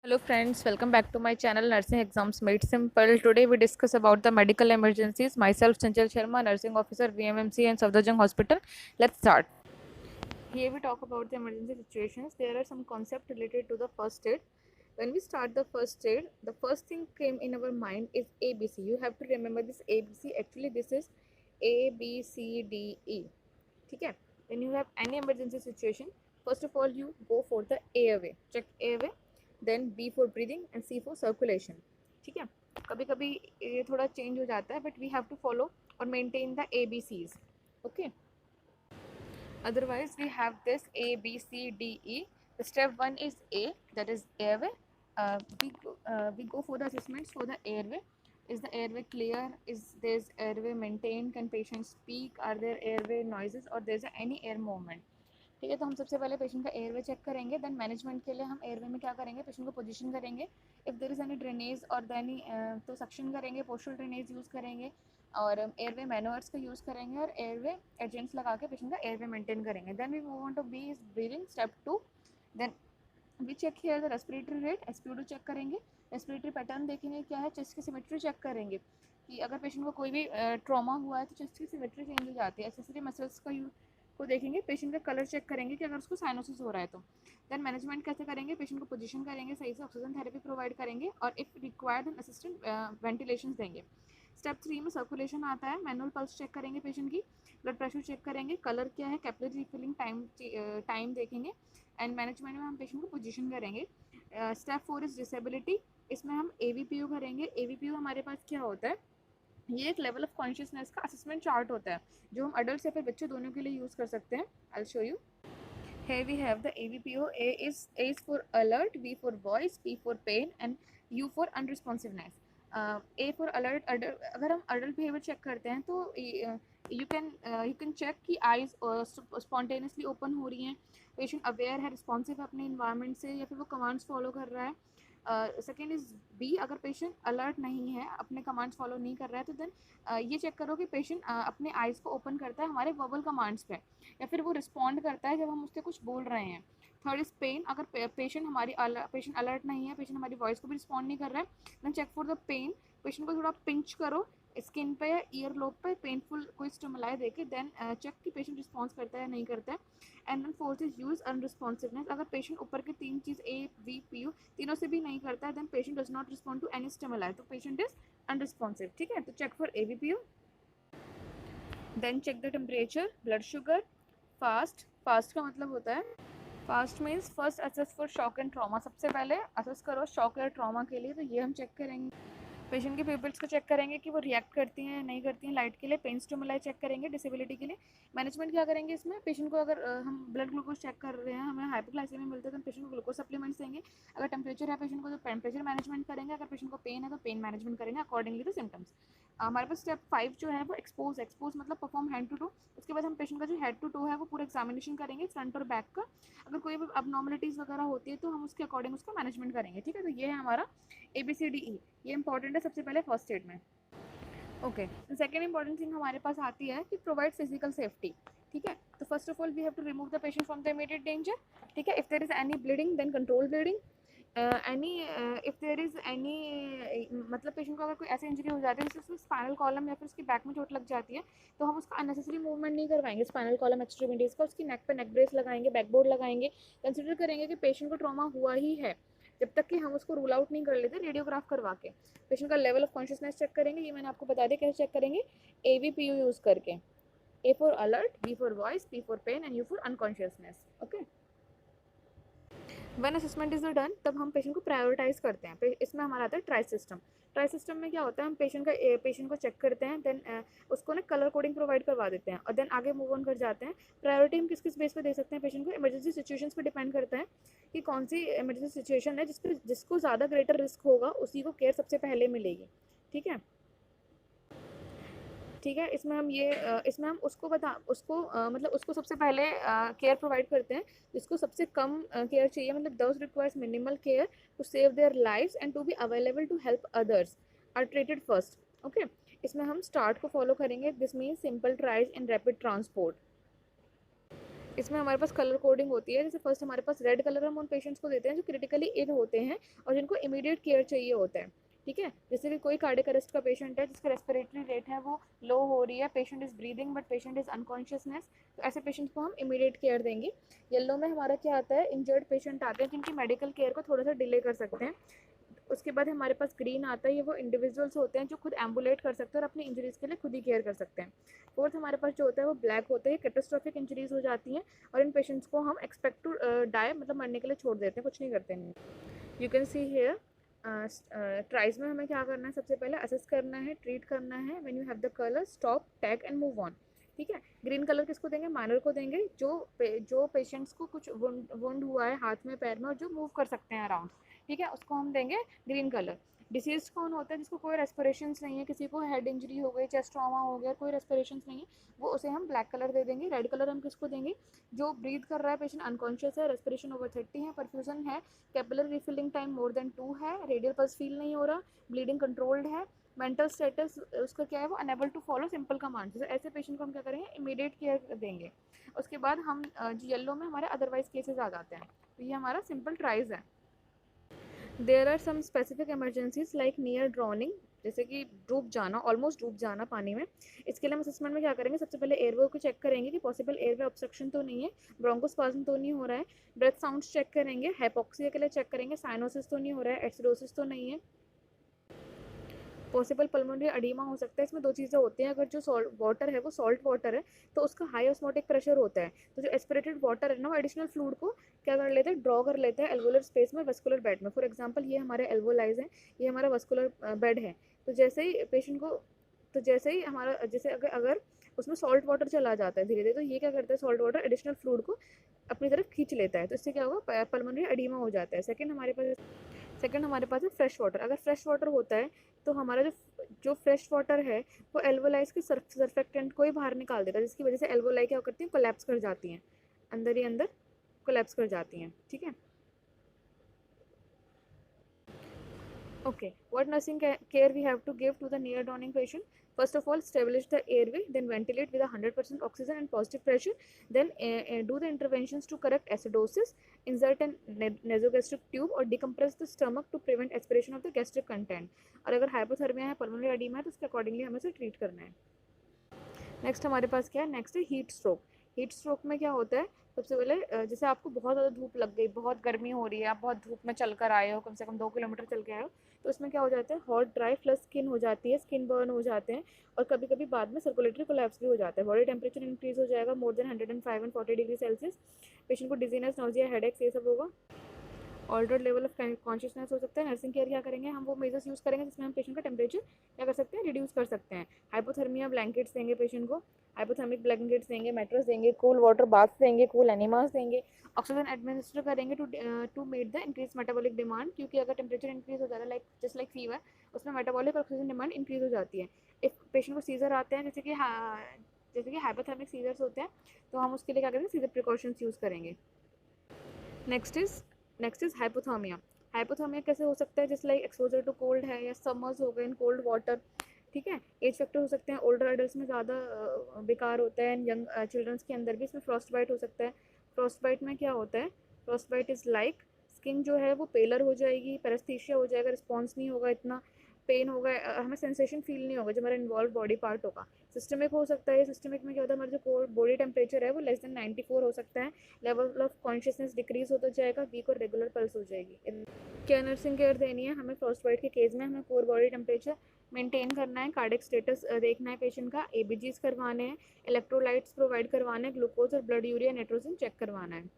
Hello friends, welcome back to my channel Nursing Exams Made Simple. Today we discuss about the medical emergencies. Myself Chanchal Sharma, nursing officer VMMC and Safdarjung Hospital. Let's start. Here we talk about the emergency situations. There are some concepts related to the first aid. When we start the first aid, the first thing came in our mind is ABC. You have to remember this ABC. Actually this is ABCDE. Okay? When you have any emergency situation, first of all you go for the airway. Check airway. Then B for breathing and C for circulation. ठीक है, कभी कभी ये थोड़ा change हो जाता है but we have to follow और maintain the A B Cs. Okay, otherwise we have this A B C D E. The step 1 is A, that is airway. We go for the assessments for the airway. Is the airway clear? Is there airway maintained? Can patient speak? Are there airway noises or there is any air movement? ठीक है, तो हम सबसे पहले patient का airway check करेंगे. Then management के लिए हम एयरवे में क्या करेंगे, पेशेंट को पोजीशन करेंगे. If there is any drainage और देनी तो सक्शन करेंगे, पोस्टल ड्रेनेज यूज़ करेंगे और एयरवे मैनुअर्स का यूज़ करेंगे और एयरवे एजेंट्स लगा के पेशेंट का एयरवे मेंटेन करेंगे. Then we move on to B is breathing step 2. Then we check here the respiratory rate, SPO check करेंगे, रेस्पिरेटरी पैटर्न देखेंगे क्या है, चेस्ट की सिमेट्री चेक करेंगे कि अगर पेशेंट को कोई भी ट्रॉमा हुआ है तो चेस्ट की सिमेट्री चेंज हो जाती है. एक्सेसरी मसल्स का को देखेंगे, पेशेंट का कलर चेक करेंगे कि अगर उसको साइनोसिस हो रहा है तो. देन मैनेजमेंट कैसे करेंगे, पेशेंट को पोजीशन करेंगे, सही से ऑक्सीजन थेरेपी प्रोवाइड करेंगे और if required then assistant ventilation देंगे. स्टेप 3 में सर्कुलेशन आता है, मैनुअल पल्स चेक करेंगे पेशेंट की, ब्लड प्रेशर चेक करेंगे, कलर क्या है, कैपिलरी रिफिलिंग टाइम देखेंगे एंड मैनेजमेंट में हम पेशेंट को पोजीशन करेंगे. Step 4 is disability. इसमें हम एवीपीयू करेंगे. एवीपीयू हमारे पास क्या होता है, ये एक लेवल ऑफ कॉन्शियसनेस का असेसमेंट चार्ट होता है जो हम अडल्ट या फिर बच्चे दोनों के लिए यूज़ कर सकते हैं. I will show you. Here we have the AVPO. A is for alert, V for voice, P for pain and U for unresponsiveness. A for alert. अगर हम adult behavior check करते हैं तो you can check कि eyes spontaneously open हो रही हैं, patient aware है, responsive है अपने environment से या फिर वो commands follow कर रहा है. सेकेंड इज बी, अगर पेशेंट अलर्ट नहीं है, अपने कमांड्स फॉलो नहीं कर रहा है तो देन ये चेक करो कि पेशेंट अपने आइज़ को ओपन करता है हमारे वर्बल कमांड्स पे या फिर वो रिस्पॉन्ड करता है जब हम उससे कुछ बोल रहे हैं. Third is pain. अगर पेशेंट अलर्ट नहीं है, पेशेंट हमारी वॉइस को भी रिस्पॉन्ड नहीं कर रहा है, then check for the pain. Patient को थोड़ा पिंच करो स्किन पे या ईयर लोब पे, पेनफुल कोई स्टिमुलाई देके देन चेक कि पेशेंट रिस्पॉन्स करता है या नहीं करता है. And then fourth is use unresponsiveness. अगर पेशेंट ऊपर के तीन चीज़ ए वी पी यू तीनों से भी नहीं करता है then patient does not respond to any stimuli, तो पेशेंट इज अनरिस्पॉन्सिव. ठीक है, तो check for A V P U. Then check the temperature, blood sugar. FAST. FAST का मतलब होता है, FAST means first assess for shock and trauma. सबसे पहले असेस करो शॉक या ट्रॉमा के लिए, तो ये हम चेक करेंगे. पेशेंट के पिपल्स को चेक करेंगे कि वो रिएक्ट करती हैं या नहीं करती हैं लाइट के लिए. पेन स्टिमुलाई चेक करेंगे डिसेबिलिटी के लिए. मैनेजमेंट क्या करेंगे इसमें, पेशेंट को अगर हम ब्लड ग्लूकोज चेक कर रहे हैं, हमें हाइपोग्लाइसेमिया मिलता है तो पेशेंट को ग्लूकोज सप्लीमेंट्स देंगे. अगर टेम्परेचर है पेशेंट को तो टेम्परेचर मैनेजमेंट करेंगे. अगर पेशेंट को पेन है तो पेन मैनेजमेंट करेंगे अकॉर्डिंगली टू सिम्टम्स. हमारे पास स्टेप 5 जो है वो एक्सपोज. एक्सपोज मतलब परफॉर्म हैंड टू टू. उसके बाद हम पेशेंट का जो हेड टू टो है वो पूरा एग्जामिनेशन करेंगे फ्रंट और बैक का. अगर कोई भी अबनॉर्मलिटीज़ वगैरह होती है तो हम उसके अकॉर्डिंग उसका मैनेजमेंट करेंगे. ठीक है, तो ये है हमारा ABCDE. ये इंपॉर्टेंट है सबसे पहले फर्स्ट एड में. ओके, सेकेंड इंपॉर्टेंट थिंग हमारे पास आती है कि प्रोवाइड फिजिकल सेफ्टी. ठीक है, तो first of all we have to remove the patient from the immediate danger. ठीक है, if there is any bleeding then control bleeding. Any if there is any मतलब पेशेंट को अगर कोई ऐसी इंजरी हो जाती है जैसे उसको स्पाइनल कॉलम या फिर उसकी बैक में चोट लग जाती है तो हम उसका अननेसेसरी मूवमेंट नहीं करवाएंगे स्पाइनल कॉलम एक्सट्रीमिटीज़ का. उसकी नेक पे नेक ब्रेस लगाएंगे, बैकबोर्ड लगाएंगे. कंसिडर करेंगे कि पेशेंट को ट्रॉमा हुआ ही है जब तक कि हम उसको रूल आउट नहीं कर लेते रेडियोग्राफ करवा के. पेशेंट का लेवल ऑफ कॉन्शियसनेस चेक करेंगे, ये मैंने आपको बता दिया कैसे चेक करेंगे, AVPU यूज़ करके. A for alert, B for voice, P for pain and U for unconsciousness. Okay, one assessment is done तब हम पेशेंट को प्रायोरिटाइज करते हैं. इसमें हमारा आता है ट्राई सिस्टम. ट्राई सिस्टम में क्या होता है, हम पेशेंट को चेक करते हैं, देन उसको ना कलर कोडिंग प्रोवाइड करवा देते हैं और देन आगे मूव ऑन कर जाते हैं. प्रायोरिटी हम किस किस बेस पे दे सकते हैं पेशेंट को, इमरजेंसी सिचुएशंस पे डिपेंड करता है कि कौन सी इमरजेंसी सिचुएशन है जिसको ज़्यादा ग्रेटर रिस्क होगा उसी को केयर सबसे पहले मिलेगी. ठीक है, ठीक है, इसमें हम मतलब उसको सबसे पहले केयर प्रोवाइड करते हैं जिसको सबसे कम केयर चाहिए. मतलब those requires minimal care to save their lives and to be available to help others are treated first. Okay, इसमें हम स्टार्ट को फॉलो करेंगे. This means simple triage in rapid transport. इसमें हमारे पास कलर कोडिंग होती है। जैसे फर्स्ट हमारे पास रेड कलर हम उन पेशेंट्स को देते हैं जो क्रिटिकली इल होते हैं और जिनको इमीडिएट केयर चाहिए होता है, ठीक है। जैसे कि कोई कार्डियक अरेस्ट का पेशेंट है जिसका रेस्पिरेटरी रेट है वो लो हो रही है, patient is breathing but patient is unconsciousness, तो ऐसे पेशेंट्स को हम इमीडिएट केयर देंगे। येलो में हमारा क्या आता है, इंजर्ड पेशेंट आते हैं जिनकी मेडिकल केयर को थोड़ा सा डिले कर सकते हैं। उसके बाद हमारे पास ग्रीन आता है, ये वो इंडिविजुअल्स होते हैं जो खुद एम्बुलेट कर सकते हैं और अपनी इंजरीज के लिए खुद ही केयर कर सकते हैं। फोर्थ हमारे पास जो होता है वो ब्लैक होता है, कैटास्ट्रॉफिक इंजरीज हो जाती हैं और इन पेशेंट्स को हम एक्सपेक्ट टू डाई मतलब मरने के लिए छोड़ देते हैं, कुछ नहीं करते हैं। You can see here triage में हमें क्या करना है, सबसे पहले असेस करना है, ट्रीट करना है। When you have the colour stop tag and move on, ठीक है। ग्रीन कलर किसको देंगे, माइनर को देंगे जो पेशेंट्स को कुछ वुंड हुआ है हाथ में पैर में और जो मूव कर सकते हैं अराउंड, ठीक है, उसको हम देंगे ग्रीन कलर। डिसीज कौन होता है, जिसको कोई रेस्पिरेशन नहीं है, किसी को हेड इंजरी हो गई, चेस्ट ट्रॉमा हो गया, कोई रेस्पिरेशन नहीं है, वो उसे हम ब्लैक कलर दे देंगे। रेड कलर हम किसको देंगे, जो ब्रीथ कर रहा है, पेशेंट अनकॉन्शियस है, रेस्पिरेशन ओवर 30 है, परफ्यूजन है, capillary refilling time more than 2 है, रेडियल पल्स फील नहीं हो रहा, ब्लीडिंग कंट्रोल्ड है, मेंटल स्टेटस उसका क्या है, वो unable to follow simple command. जैसे ऐसे पेशेंट को हम क्या करेंगे, इमीडिएट केयर देंगे। उसके बाद हम येलो में हमारे अदरवाइज केसेस आ जाते हैं, तो ये हमारा सिंपल ट्राइज है। There are some specific emergencies like near drowning, जैसे कि डूब जाना, ऑलमोस्ट डूब जाना पानी में। इसके लिए हम असेसमेंट में क्या करेंगे, सबसे पहले एयरवे को चेक करेंगे कि पॉसिबल एयरवे ऑब्स्ट्रक्शन तो नहीं है, ब्रोंकोस्पाज्म तो नहीं हो रहा है, ब्रेथ साउंड्स चेक करेंगे, हाइपोक्सिया के लिए चेक करेंगे, साइनोसिस तो नहीं हो रहा है, एसिडोसिस तो नहीं है, पॉसिबल पल्मोनरी अडीमा हो सकता है। इसमें दो चीज़ें होती हैं, अगर जो सॉल्ट वाटर है वो सॉल्ट वाटर है तो उसका हाई ऑस्मोटिक प्रेशर होता है, तो जो एस्पिरेटेड वाटर है ना वो एडिशनल फ्लूइड को क्या कर लेते हैं, ड्रॉ कर लेते हैं एल्वोलर स्पेस में, वस्कुलर बेड में। फॉर एग्जांपल ये हमारे एल्वोलाइज हैं, ये हमारा वस्कुलर बेड है। तो जैसे ही पेशेंट को, तो जैसे ही हमारा जैसे अगर अगर उसमें सॉल्ट वाटर चला जाता है धीरे धीरे, तो ये क्या करता है, सॉल्ट वाटर एडिशनल फ्लूइड को अपनी तरफ खींच लेता है, तो इससे क्या होगा, पल्मोनरी अडीमा हो जाता है। सेकंड हमारे पास है फ्रेश वाटर। अगर फ्रेश वाटर होता है तो हमारा जो जो फ्रेश वाटर है वो एल्वोलाइज के सर्फेक्टेंट को ही बाहर निकाल देता है, जिसकी वजह से एल्वोलाई क्या करती हैं, कोलैप्स कर जाती हैं, अंदर ही अंदर कोलैप्स कर जाती हैं, ठीक है। Okay, what nursing care we have to give to the near drowning patient? First of all, establish the airway, then ventilate with 100% oxygen and positive pressure, then do the interventions to correct acidosis, insert a nasogastric tube or decompress the stomach to prevent aspiration of the gastric content. और अगर hypothermia है, pulmonary oedema है, तो उसके accordingly हमें उसे treat करना है। नेक्स्ट हमारे पास क्या है, नेक्स्ट है हीट स्ट्रोक। हीट स्ट्रोक में क्या होता है, सबसे पहले जैसे आपको बहुत ज़्यादा धूप लग गई, बहुत गर्मी हो रही है, आप बहुत धूप में चल कर आए हो, कम से कम 2 किलोमीटर चल के आए हो, तो उसमें क्या हो जाता है, हॉट ड्राई फ्लश स्किन हो जाती है, स्किन बर्न हो जाते हैं और कभी कभी बाद में सर्कुलेटरी कोलैप्स भी हो जाता है। बॉडी टेम्परेचर इंक्रीज हो जाएगा more than 105 and 40 degree Celsius, patient को डिजीनेस, नोजिया, हेडेक्स ये सब होगा, ऑल्टर्ड लेवल ऑफ कॉन्शियसनेस हो सकता है। नर्सिंग केयर क्या करेंगे, हम वो मेजर्स यूज़ करेंगे जिसमें हम पेशेंट का टेम्परेचर क्या कर सकते हैं, रिड्यूस कर सकते हैं। हाइपोथर्मिया ब्लैंकेट्स देंगे पेशेंट को, हाइपोथर्मिक ब्लैंकेट्स देंगे, मैट्रेस देंगे, कूल वाटर बाथ्स देंगे, कूल एनिमास देंगे, ऑक्सीजन एडमिनिस्टर करेंगे to meet the increase metabolic demand, क्योंकि अगर टेम्परेचर इंक्रीज हो जाता है लाइक जस्ट लाइक फीवर, उसमें मेटाबॉलिक ऑक्सीजन डिमांड इंक्रीज हो जाती है। इफ पेशेंट को सीजर आते हैं, जैसे कि हाइपोथर्मिक सीजर्स होते हैं, तो हम उसके लिए क्या करेंगे, सीजर प्रिकॉशंस यूज़ करेंगे। Next is hypothermia. हाइपोथर्मिया कैसे हो सकता है, जैसे लाइक एक्सपोजर टू कोल्ड है या समर्स हो गए इन कोल्ड वाटर, ठीक है। एज फैक्टर हो सकते हैं, ओल्डर एडल्ट में ज़्यादा बेकार होता है, यंग चिल्ड्रंस के अंदर भी इसमें फ्रॉस्ट बाइट हो सकता है। फ्रॉस्ट बाइट में क्या होता है, frostbite is like skin जो है वो पेलर हो जाएगी, पैरास्थीसिया हो जाएगा, रिस्पॉन्स नहीं होगा, इतना पेन होगा, हमें सेंसेशन फील नहीं होगा जो हमारा इन्वॉल्व बॉडी पार्ट होगा। सिस्टमिक हो सकता है, सिस्टमिक में क्या होता है, हमारा जो बॉडी टेम्परेचर है वो लेस देन 94 हो सकता है, लेवल ऑफ कॉन्शियसनेस डिक्रीज होता जाएगा, वीक और रेगुलर पल्स हो जाएगी। क्या नर्सिंग केयर देनी है हमें, फ्रॉस्ट बाइट के केस में हमें कोर बॉडी टेम्परेचर मेंटेन करना है, कार्डिक स्टेटस देखना है पेशेंट का, एबीजीज करवाने हैं, इलेक्ट्रोलाइट्स प्रोवाइड करवाना है, ग्लूकोज और ब्लड यूरिया नाइट्रोजन चेक करवाना है,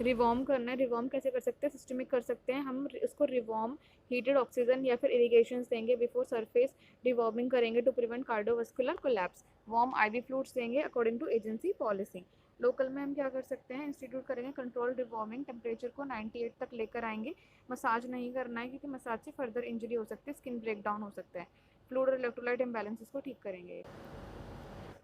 रिवॉर्म करना है। रिवॉर्म कैसे कर सकते हैं, सिस्टमिक कर सकते हैं हम उसको, रिवॉर्म हीटेड ऑक्सीजन या फिर इरिगेशन देंगे बिफोर सरफेस, रिवॉर्मिंग करेंगे to prevent cardiovascular collapse, warm IV fluids देंगे according to agency policy. Local में हम क्या कर सकते हैं, इंस्टीट्यूट करेंगे कंट्रोल रिवॉर्मिंग, टेम्परेचर को 98 तक लेकर आएंगे, मसाज नहीं करना है क्योंकि मसाज से फर्दर इंजरी हो सकती है, स्किन ब्रेक डाउन हो सकता है, फ्लूइड और इलेक्ट्रोलाइट इम्बैलेंसेस को ठीक करेंगे।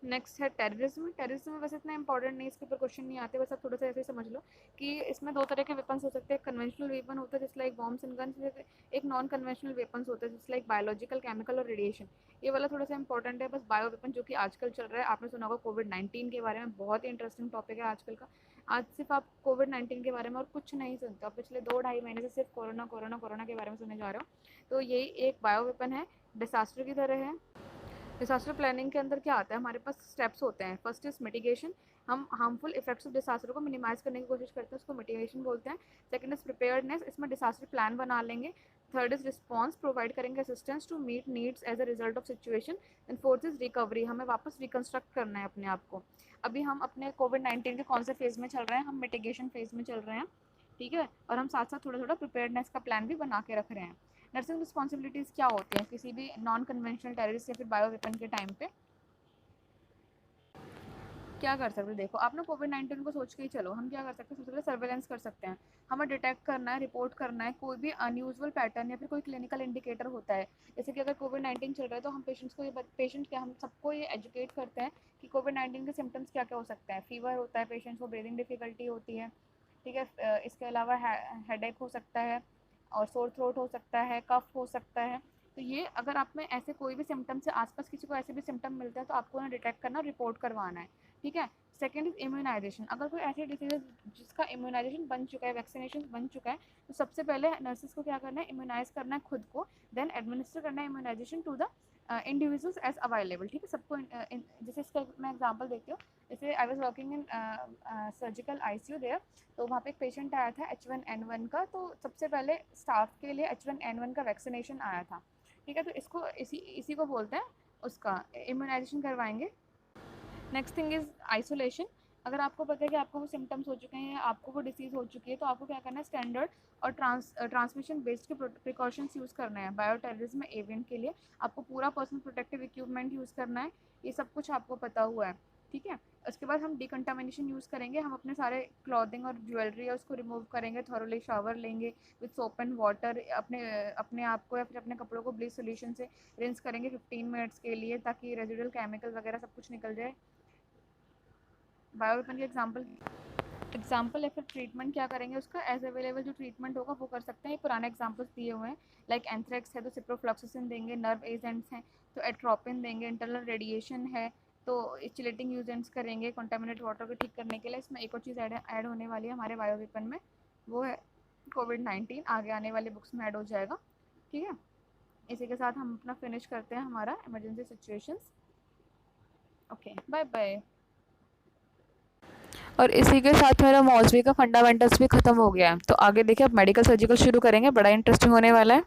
नेक्स्ट है टेररिज्म। टेररिज्म वैसे इतना इंपॉर्टेंट नहीं, इसके ऊपर क्वेश्चन नहीं आते, बस आप थोड़ा सा ऐसे ही समझ लो कि इसमें दो तरह के वेपन्स हो सकते हैं। कन्वेंशनल वेपन होता है जिस लाइक बॉम्ब्स एंड गन्स, एक नॉन कन्वेंशनल वेपन्स होता है जिस लाइक बायोलॉजिकल, केमिकल और रेडिएशन। ये वाला थोड़ा सा इंपॉर्टेंट है। बस बायो वेपन जो कि आजकल चल रहा है, आपने सुना होगा कोविड-19 के बारे में, बहुत ही इंटरेस्टिंग टॉपिक है आजकल का। आज सिर्फ आप कोविड-19 के बारे में और कुछ नहीं सुनते, आप पिछले 2-2.5 महीने से सिर्फ कोरोना कोरोना कोरोना के बारे में सुने जा रहे हो। तो यही एक बायो वेपन है, डिसास्टर की तरह है। डिसास्टर प्लानिंग के अंदर क्या आता है, हमारे पास स्टेप्स होते हैं। फर्स्ट इज मिटिगेशन, हम हार्मफुल इफेक्ट्स ऑफ डिसास्टर को मिनिमाइज करने की कोशिश करते हैं, उसको मिटिगेशन बोलते हैं। सेकंड इज प्रिपेयर्डनेस, इसमें डिसास्टर प्लान बना लेंगे। थर्ड इज रिस्पॉन्स, प्रोवाइड करेंगे assistance to meet needs as a result of situation. And fourth is recovery, हमें वापस रिकंस्ट्रक्ट करना है अपने आप को। अभी हम अपने कोविड-19 के कौन से फेज में चल रहे हैं, हम मिटिगेशन फेज में चल रहे हैं, ठीक है। और हम साथ साथ थोड़ा थोड़ा प्रिपेयर्डनेस का प्लान भी बना के रख रहे हैं। नर्सिंग रिस्पॉन्सिबिलिटीज़ क्या होती हैं किसी भी नॉन कन्वेंशनल टेररिस्ट या फिर बायो वेपन के टाइम पे? क्या कर सकते हैं, देखो आपने कोविड-19 को सोच के ही चलो, हम क्या कर सकते हैं, सबसे पहले सर्वेलेंस कर सकते हैं। हमें डिटेक्ट करना है, रिपोर्ट करना है कोई भी अनयूजुअल पैटर्न या फिर कोई क्लिनिकल इंडिकेटर होता है। जैसे कि अगर कोविड-19 चल रहा है तो हम पेशेंट्स को ये पेशेंट क्या, हम सबको ये एजुकेट करते हैं कि कोविड-19 के सिम्टम्स क्या क्या हो सकते हैं। फीवर होता है, पेशेंट्स को ब्रीदिंग डिफिकल्टी होती है, ठीक है। इसके अलावा हेडेक हो सकता है और सोर थ्रोट हो सकता है, कफ हो सकता है। तो ये अगर आप में ऐसे कोई भी सिम्टम्स है, आसपास किसी को ऐसे भी सिम्टम मिलते हैं, तो आपको उन्हें डिटेक्ट करना, रिपोर्ट करवाना है, ठीक है। सेकंड इज इम्यूनाइजेशन, अगर कोई ऐसी डिसीज है जिसका इम्यूनाइजेशन बन चुका है, वैक्सीनेशन बन चुका है, तो सबसे पहले नर्सेज को क्या करना है, इम्यूनाइज करना है खुद को, देन एडमिनिस्टर करना है immunisation to the individuals as available, ठीक है। सबको जैसे इसका मैं एग्जांपल देती हूँ। जैसे I was working in surgical ICU there, तो वहाँ पे एक पेशेंट आया था H1N1 का, तो सबसे पहले स्टाफ के लिए H1N1 का वैक्सीनेशन आया था, ठीक है। तो इसको इसी इसी को बोलते हैं, उसका इम्यूनाइजेशन करवाएंगे। नेक्स्ट थिंग इज़ आइसोलेशन, अगर आपको पता है कि आपको वो सिम्टम्स हो चुके हैं या आपको वो डिसीज़ हो चुकी है, तो आपको क्या करना है, स्टैंडर्ड और ट्रांसमिशन बेस्ड के प्रिकॉशंस यूज़ करना है। बायो टेररिज्म एविएंट के लिए आपको पूरा पर्सनल प्रोटेक्टिव इक्विपमेंट यूज़ करना है, ये सब कुछ आपको पता हुआ है, ठीक है। उसके बाद हम डिकंटामिनेशन यूज़ करेंगे, हम अपने सारे क्लॉथिंग और ज्वेलरी है उसको रिमूव करेंगे, थॉरोली शावर लेंगे विद सोप एंड वाटर, अपने अपने आप को या फिर अपने कपड़ों को ब्लीच सोल्यूशन से रिंस करेंगे 15 मिनट्स के लिए, ताकि रेजिडुअल केमिकल वगैरह सब कुछ निकल जाए। बायो वेपन के एग्जाम्पल या फिर ट्रीटमेंट क्या करेंगे, उसका एज अवेलेबल जो ट्रीटमेंट होगा वो कर सकते हैं। ये पुराने एग्जाम्पल्स दिए हुए हैं, लाइक एंथ्रेक्स है तो सिप्रोफ्लॉक्सासिन देंगे, नर्व एजेंट्स हैं तो एट्रोपिन देंगे, इंटरनल रेडिएशन है तो चिलेटिंग यूजेंट्स करेंगे कंटामिनेट वाटर को ठीक करने के लिए। इसमें एक और चीज़ ऐड होने वाली है हमारे बायो वेपन में, वो है कोविड-19, आगे आने वाले बुक्स में ऐड हो जाएगा, ठीक है। इसी के साथ हम अपना फिनिश करते हैं हमारा emergency situations. Okay, bye bye. और इसी के साथ मेरा मौसवी का फंडामेंटल्स भी खत्म हो गया है, तो आगे देखिए अब मेडिकल सर्जिकल शुरू करेंगे, बड़ा इंटरेस्टिंग होने वाला है।